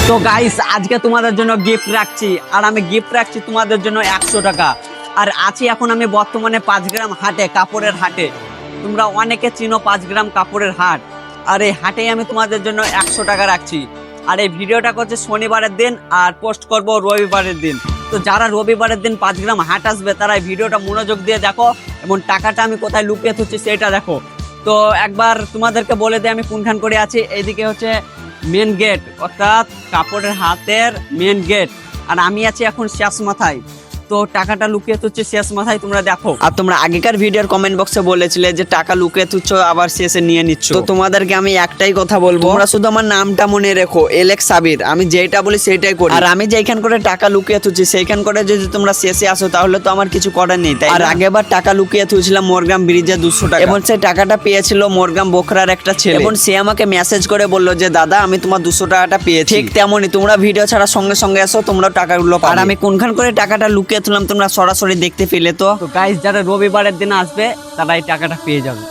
তো গাইস আজকে তোমাদের জন্য গিফট রাখছি, আর আমি গিফট রাখছি তোমাদের জন্য 100 টাকা। আর আছি এখন আমি বর্তমানে 5 গ্রাম হাটে, কাপড়ের হাটে। তোমরা অনেকে চিনো 5 গ্রাম কাপড়ের হাট, আর এই হাটেই আমি তোমাদের জন্য 100 টাকা রাখছি। আর এই ভিডিওটা করছে শনিবারের দিন আর পোস্ট করব রবিবারের দিন। তো যারা রবিবারের দিন 5 গ্রাম হাট আসবে তারা এই ভিডিওটা মনোযোগ দিয়ে দেখো, এবং টাকাটা আমি কোথায় লুকিয়ে থুচ্ছি সেটা দেখো। তো একবার তোমাদেরকে বলে দিই আমি কোনখান করে আছি। এইদিকে হচ্ছে মেন গেট, অর্থাৎ কাপড়ের হাতের মেন গেট, আর আমি আছি এখন শেষ মাথায়। তো টাকাটা লুকিয়ে তুচ্ছে শেষ মাথায়, তোমরা দেখো। আর তোমরা আগেকার ভিডিওর কমেন্ট বক্সে বলেছিলে যে টাকা লুকিয়ে তুচ্ছ আবার শেষে নিয়ে নিচ্ছ। তো তোমাদেরকে আমি একটাই কথা বলবো, তোমরা শুধু আমার নামটা মনে রেখো, এলেক্স সাবির। আমি যেটা বলি সেটাই করি, আর আমি যেখান করে টাকা লুকিয়ে তুচ্ছি সেইখান করে যদি তোমরা শেষে আসো তাহলে তো আমার কিছু করার নেই, তাই। আর আগেবার টাকা লুকিয়ে তুলছিলাম মোরগ্রাম ব্রিজে 200 টাকা, এবং সেই টাকাটা পেয়েছিল মোরগ্রাম বোখরার একটা ছেলে, এবং সে আমাকে মেসেজ করে বললো যে দাদা আমি তোমার 200 টাকাটা পেয়েছি। ঠিক তেমনই তোমরা ভিডিও ছাড়া সঙ্গে সঙ্গে এসো, তোমরা টাকাগুলো পাবে। আর আমি কোনখান করে টাকাটা লুকিয়ে তুললাম তোমরা সরাসরি দেখতে পেলে। তো গাইস যারা রবিবারের দিন আসবে তারা এই টাকাটা পেয়ে যাবে।